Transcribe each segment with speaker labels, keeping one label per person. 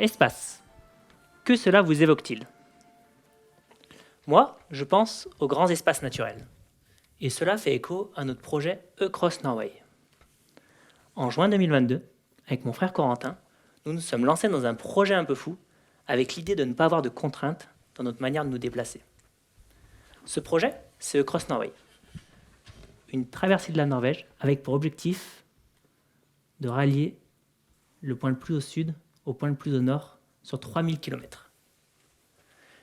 Speaker 1: espace. Que cela vous évoque-t-il? Moi, je pense aux grands espaces naturels. Et cela fait écho à notre projet Across Norway. En juin 2022, avec mon frère Corentin, nous nous sommes lancés dans un projet un peu fou, avec l'idée de ne pas avoir de contraintes dans notre manière de nous déplacer. Ce projet, c'est Across Norway. Une traversée de la Norvège avec pour objectif de rallier le point le plus au sud au point le plus au nord sur 3000 km.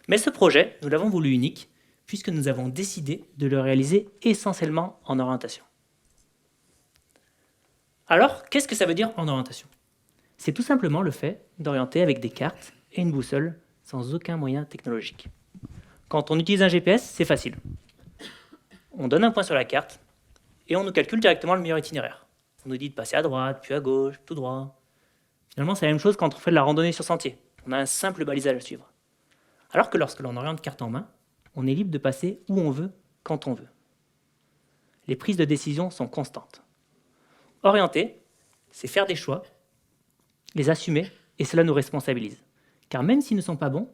Speaker 1: Mais ce projet, nous l'avons voulu unique puisque nous avons décidé de le réaliser essentiellement en orientation. Alors, qu'est-ce que ça veut dire en orientation? C'est tout simplement le fait d'orienter avec des cartes et une boussole sans aucun moyen technologique. Quand on utilise un GPS, c'est facile. On donne un point sur la carte et on nous calcule directement le meilleur itinéraire. On nous dit de passer à droite, puis à gauche, tout droit. Finalement, c'est la même chose quand on fait de la randonnée sur sentier. On a un simple balisage à suivre. Alors que lorsque l'on oriente carte en main, on est libre de passer où on veut, quand on veut. Les prises de décision sont constantes. Orienter, c'est faire des choix, les assumer, et cela nous responsabilise. Car même s'ils ne sont pas bons,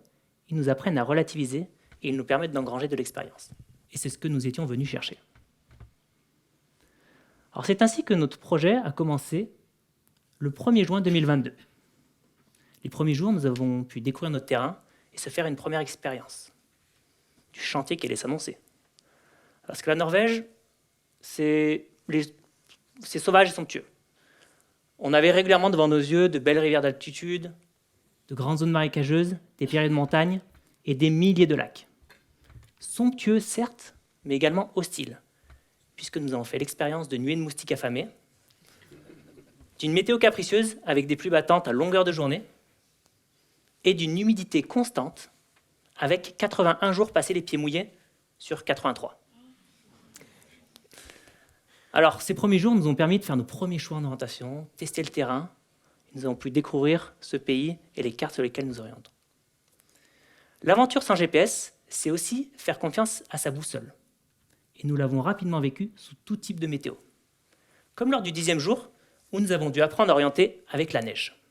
Speaker 1: ils nous apprennent à relativiser et ils nous permettent d'engranger de l'expérience. Et c'est ce que nous étions venus chercher. Alors c'est ainsi que notre projet a commencé le 1er juin 2022. Les premiers jours, nous avons pu découvrir notre terrain et se faire une première expérience du chantier qui allait s'annoncer. Parce que la Norvège, c'est sauvage et somptueux. On avait régulièrement devant nos yeux de belles rivières d'altitude, de grandes zones marécageuses, des pierriers de montagne et des milliers de lacs. Somptueux, certes, mais également hostiles, puisque nous avons fait l'expérience de nuées de moustiques affamés, d'une météo capricieuse avec des pluies battantes à longueur de journée et d'une humidité constante avec 81 jours passés les pieds mouillés sur 83. Alors, ces premiers jours nous ont permis de faire nos premiers choix en orientation, tester le terrain. Nous avons pu découvrir ce pays et les cartes sur lesquelles nous orientons. L'aventure sans GPS, c'est aussi faire confiance à sa boussole. Et nous l'avons rapidement vécu sous tout type de météo. Comme lors du 10e jour, où nous avons dû apprendre à orienter avec la neige.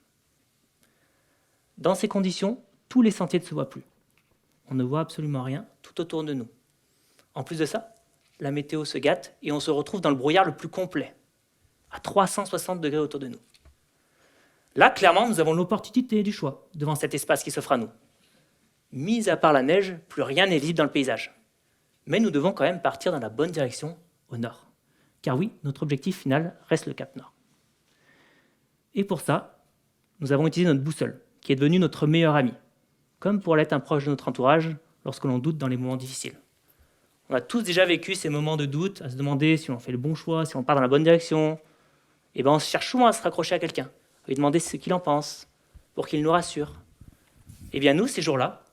Speaker 1: Dans ces conditions, tous les sentiers ne se voient plus. On ne voit absolument rien tout autour de nous. En plus de ça, la météo se gâte et on se retrouve dans le brouillard le plus complet, à 360 degrés autour de nous. Là, clairement, nous avons l'opportunité du choix devant cet espace qui s'offre à nous. Mis à part la neige, plus rien n'est visible dans le paysage. Mais nous devons quand même partir dans la bonne direction, au nord. Car oui, notre objectif final reste le Cap Nord. Et pour ça, nous avons utilisé notre boussole, qui est devenue notre meilleur ami, comme pour l'être un proche de notre entourage lorsque l'on doute dans les moments difficiles. On a tous déjà vécu ces moments de doute, à se demander si on fait le bon choix, si on part dans la bonne direction. Et bien on se cherche souvent à se raccrocher à quelqu'un, à lui demander ce qu'il en pense, pour qu'il nous rassure. Et bien nous, ces jours-là,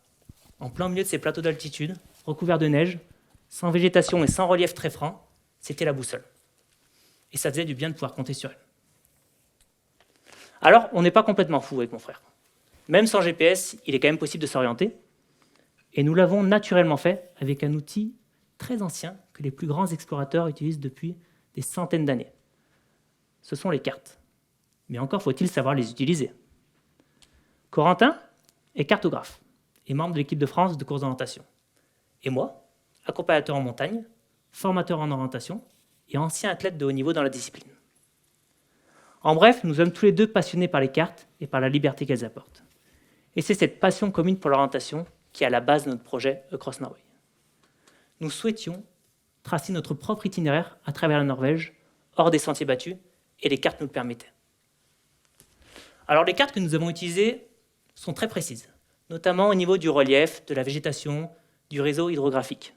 Speaker 1: en plein milieu de ces plateaux d'altitude, recouverts de neige, sans végétation et sans relief très franc, c'était la boussole. Et ça faisait du bien de pouvoir compter sur elle. Alors, on n'est pas complètement fou avec mon frère. Même sans GPS, il est quand même possible de s'orienter. Et nous l'avons naturellement fait avec un outil très ancien que les plus grands explorateurs utilisent depuis des centaines d'années. Ce sont les cartes. Mais encore faut-il savoir les utiliser. Corentin est cartographe et membre de l'équipe de France de course d'orientation. Et moi, accompagnateur en montagne, formateur en orientation et ancien athlète de haut niveau dans la discipline. En bref, nous sommes tous les deux passionnés par les cartes et par la liberté qu'elles apportent. Et c'est cette passion commune pour l'orientation qui est à la base de notre projet Across Norway. Nous souhaitions tracer notre propre itinéraire à travers la Norvège, hors des sentiers battus, et les cartes nous le permettaient. Alors les cartes que nous avons utilisées sont très précises, notamment au niveau du relief, de la végétation, du réseau hydrographique.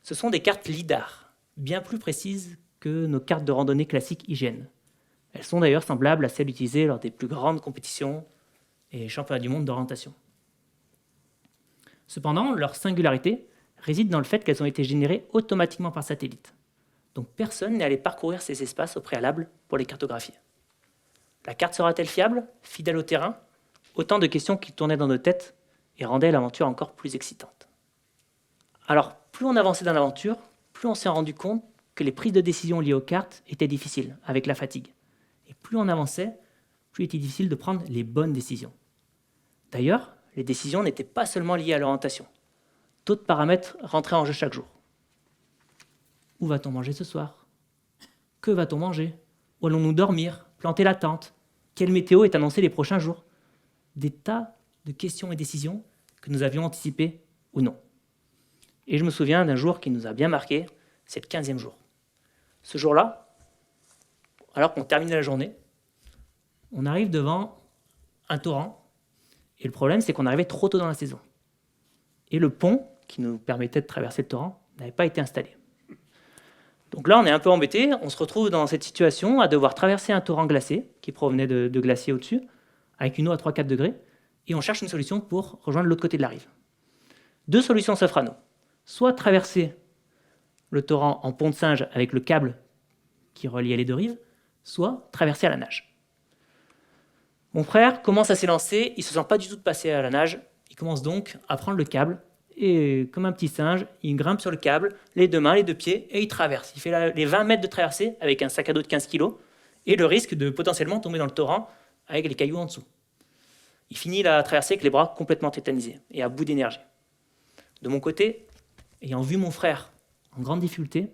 Speaker 1: Ce sont des cartes LIDAR, bien plus précises que nos cartes de randonnée classiques IGN. Elles sont d'ailleurs semblables à celles utilisées lors des plus grandes compétitions et championnats du monde d'orientation. Cependant, leur singularité réside dans le fait qu'elles ont été générées automatiquement par satellite. Donc personne n'est allé parcourir ces espaces au préalable pour les cartographier. La carte sera-t-elle fiable, fidèle au terrain? Autant de questions qui tournaient dans nos têtes et rendaient l'aventure encore plus excitante. Alors, plus on avançait dans l'aventure, plus on s'est rendu compte que les prises de décision liées aux cartes étaient difficiles, avec la fatigue. Et plus on avançait, plus il était difficile de prendre les bonnes décisions. D'ailleurs, les décisions n'étaient pas seulement liées à l'orientation. D'autres paramètres rentraient en jeu chaque jour. Où va-t-on manger ce soir? Que va-t-on manger? Où allons-nous dormir? Planter la tente? Quelle météo est annoncée les prochains jours? Des tas de questions et décisions que nous avions anticipées ou non. Et je me souviens d'un jour qui nous a bien marqué, c'est le 15e jour. Ce jour-là, alors qu'on terminait la journée, on arrive devant un torrent, et le problème, c'est qu'on arrivait trop tôt dans la saison. Et le pont, qui nous permettait de traverser le torrent, n'avait pas été installé. Donc là, on est un peu embêté, on se retrouve dans cette situation à devoir traverser un torrent glacé, qui provenait de glaciers au-dessus, avec une eau à 3-4 degrés, et on cherche une solution pour rejoindre l'autre côté de la rive. Deux solutions s'offrent à nous. Soit traverser le torrent en pont de singe avec le câble qui reliait les deux rives, soit traverser à la nage. Mon frère commence à s'élancer, il ne se sent pas du tout de passer à la nage, il commence donc à prendre le câble, et comme un petit singe, il grimpe sur le câble, les deux mains, les deux pieds, et il traverse. Il fait les 20 mètres de traversée avec un sac à dos de 15 kg, et le risque de potentiellement tomber dans le torrent avec les cailloux en dessous. Il finit la traversée avec les bras complètement tétanisés et à bout d'énergie. De mon côté, ayant vu mon frère en grande difficulté,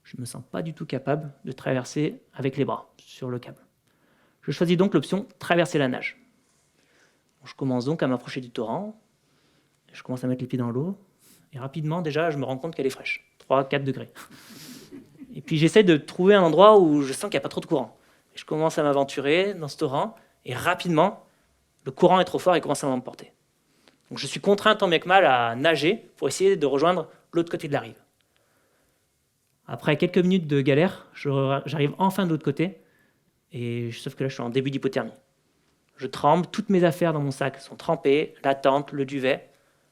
Speaker 1: je ne me sens pas du tout capable de traverser avec les bras sur le câble. Je choisis donc l'option traverser la nage. Je commence donc à m'approcher du torrent, je commence à mettre les pieds dans l'eau, et rapidement déjà je me rends compte qu'elle est fraîche, 3-4 degrés. Et puis j'essaie de trouver un endroit où je sens qu'il n'y a pas trop de courant. Et je commence à m'aventurer dans ce torrent, et rapidement, le courant est trop fort et commence à m'emporter. Donc je suis contraint tant bien que mal à nager pour essayer de rejoindre l'autre côté de la rive. Après quelques minutes de galère, j'arrive enfin de l'autre côté, sauf que là je suis en début d'hypothermie. Je tremble, toutes mes affaires dans mon sac sont trempées, la tente, le duvet.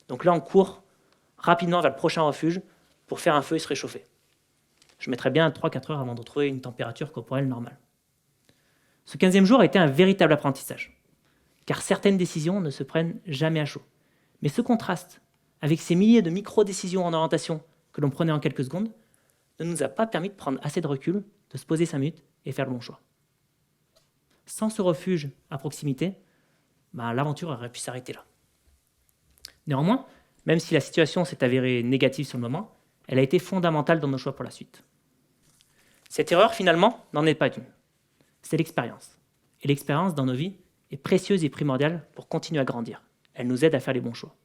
Speaker 1: Donc là on court rapidement vers le prochain refuge pour faire un feu et se réchauffer. Je mettrai bien 3-4 heures avant de retrouver une température corporelle normale. Ce 15e jour a été un véritable apprentissage, car certaines décisions ne se prennent jamais à chaud. Mais ce contraste avec ces milliers de micro-décisions en orientation que l'on prenait en quelques secondes ne nous a pas permis de prendre assez de recul, de se poser 5 minutes et faire le bon choix. Sans ce refuge à proximité, l'aventure aurait pu s'arrêter là. Néanmoins, même si la situation s'est avérée négative sur le moment, elle a été fondamentale dans nos choix pour la suite. Cette erreur, finalement, n'en est pas une. C'est l'expérience. Et l'expérience dans nos vies est précieuse et primordiale pour continuer à grandir. Elle nous aide à faire les bons choix.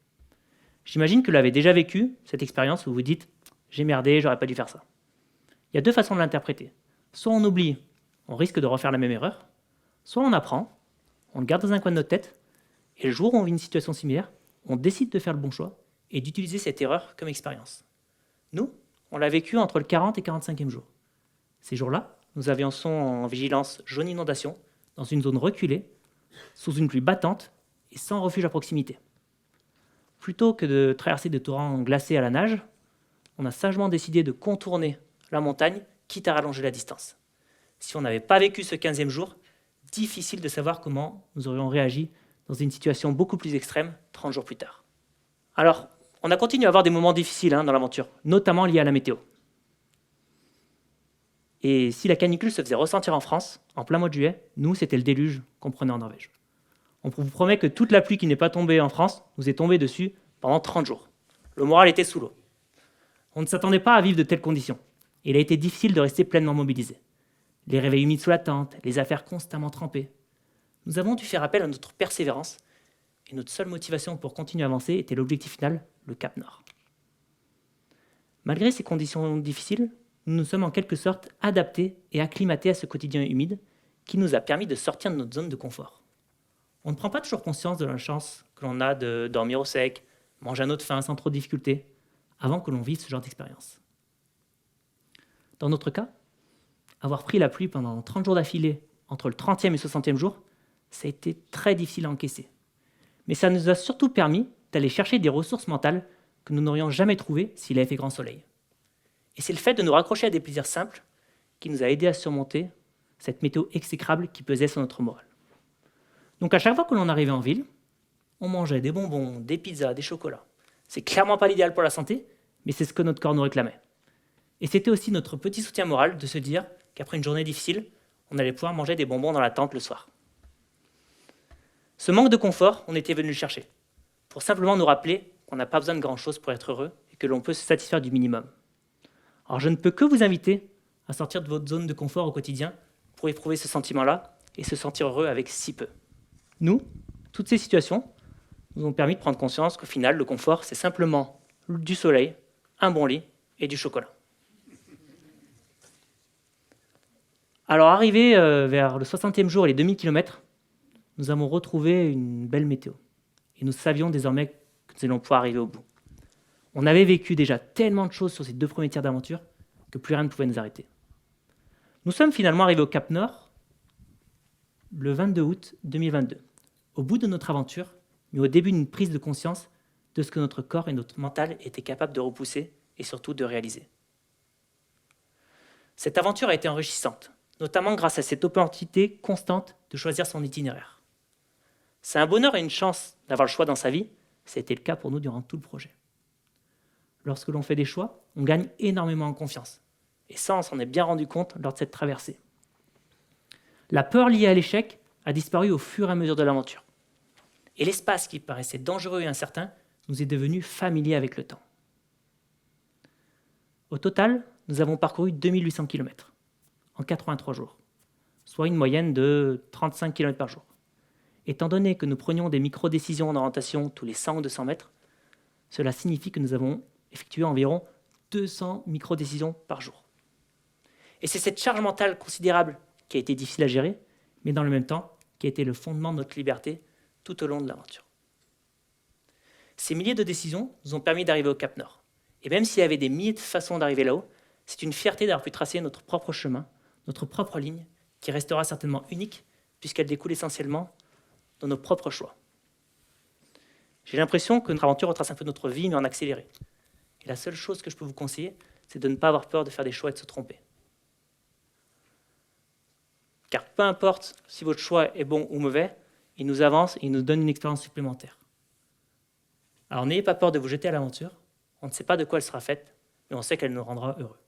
Speaker 1: J'imagine que vous l'avez déjà vécu, cette expérience où vous vous dites « j'ai merdé, j'aurais pas dû faire ça ». Il y a deux façons de l'interpréter. Soit on oublie, on risque de refaire la même erreur, soit on apprend, on le garde dans un coin de notre tête, et le jour où on vit une situation similaire, on décide de faire le bon choix et d'utiliser cette erreur comme expérience. Nous, on l'a vécu entre le 40 et 45e jour. Ces jours-là, nous avions en vigilance jaune inondation, dans une zone reculée, sous une pluie battante et sans refuge à proximité. Plutôt que de traverser des torrents glacés à la nage, on a sagement décidé de contourner la montagne, quitte à rallonger la distance. Si on n'avait pas vécu ce 15e jour, difficile de savoir comment nous aurions réagi dans une situation beaucoup plus extrême 30 jours plus tard. Alors, on a continué à avoir des moments difficiles dans l'aventure, notamment liés à la météo. Et si la canicule se faisait ressentir en France, en plein mois de juillet, nous, c'était le déluge qu'on prenait en Norvège. On vous promet que toute la pluie qui n'est pas tombée en France nous est tombée dessus pendant 30 jours. Le moral était sous l'eau. On ne s'attendait pas à vivre de telles conditions. Il a été difficile de rester pleinement mobilisé. Les réveils humides sous la tente, les affaires constamment trempées. Nous avons dû faire appel à notre persévérance et notre seule motivation pour continuer à avancer était l'objectif final, le Cap Nord. Malgré ces conditions difficiles, nous nous sommes en quelque sorte adaptés et acclimatés à ce quotidien humide qui nous a permis de sortir de notre zone de confort. On ne prend pas toujours conscience de la chance que l'on a de dormir au sec, manger à notre faim sans trop de difficultés, avant que l'on vive ce genre d'expérience. Dans notre cas, avoir pris la pluie pendant 30 jours d'affilée, entre le 30e et le 60e jour, ça a été très difficile à encaisser. Mais ça nous a surtout permis d'aller chercher des ressources mentales que nous n'aurions jamais trouvées s'il avait fait grand soleil. Et c'est le fait de nous raccrocher à des plaisirs simples qui nous a aidés à surmonter cette météo exécrable qui pesait sur notre morale. Donc à chaque fois que l'on arrivait en ville, on mangeait des bonbons, des pizzas, des chocolats. C'est clairement pas l'idéal pour la santé, mais c'est ce que notre corps nous réclamait. Et c'était aussi notre petit soutien moral de se dire qu'après une journée difficile, on allait pouvoir manger des bonbons dans la tente le soir. Ce manque de confort, on était venu le chercher, pour simplement nous rappeler qu'on n'a pas besoin de grand-chose pour être heureux et que l'on peut se satisfaire du minimum. Alors je ne peux que vous inviter à sortir de votre zone de confort au quotidien pour éprouver ce sentiment-là et se sentir heureux avec si peu. Nous, toutes ces situations nous ont permis de prendre conscience qu'au final, le confort, c'est simplement du soleil, un bon lit et du chocolat. Alors arrivé vers le 60e jour et les 2000 km, nous avons retrouvé une belle météo. Et nous savions désormais que nous allions pouvoir arriver au bout. On avait vécu déjà tellement de choses sur ces 2 premiers tiers d'aventure que plus rien ne pouvait nous arrêter. Nous sommes finalement arrivés au Cap Nord le 22 août 2022, au bout de notre aventure, mais au début d'une prise de conscience de ce que notre corps et notre mental étaient capables de repousser et surtout de réaliser. Cette aventure a été enrichissante, notamment grâce à cette opportunité constante de choisir son itinéraire. C'est un bonheur et une chance d'avoir le choix dans sa vie, ça a été le cas pour nous durant tout le projet. Lorsque l'on fait des choix, on gagne énormément en confiance. Et ça, on s'en est bien rendu compte lors de cette traversée. La peur liée à l'échec a disparu au fur et à mesure de l'aventure. Et l'espace qui paraissait dangereux et incertain nous est devenu familier avec le temps. Au total, nous avons parcouru 2800 km en 83 jours, soit une moyenne de 35 km par jour. Étant donné que nous prenions des micro-décisions en orientation tous les 100 ou 200 mètres, cela signifie que nous avons effectué environ 200 micro-décisions par jour. Et c'est cette charge mentale considérable qui a été difficile à gérer, mais dans le même temps, qui a été le fondement de notre liberté tout au long de l'aventure. Ces milliers de décisions nous ont permis d'arriver au Cap Nord. Et même s'il y avait des milliers de façons d'arriver là-haut, c'est une fierté d'avoir pu tracer notre propre chemin, notre propre ligne, qui restera certainement unique, puisqu'elle découle essentiellement de nos propres choix. J'ai l'impression que notre aventure retrace un peu notre vie, mais en accéléré. Et la seule chose que je peux vous conseiller, c'est de ne pas avoir peur de faire des choix et de se tromper. Car peu importe si votre choix est bon ou mauvais, il nous avance et il nous donne une expérience supplémentaire. Alors n'ayez pas peur de vous jeter à l'aventure. On ne sait pas de quoi elle sera faite, mais on sait qu'elle nous rendra heureux.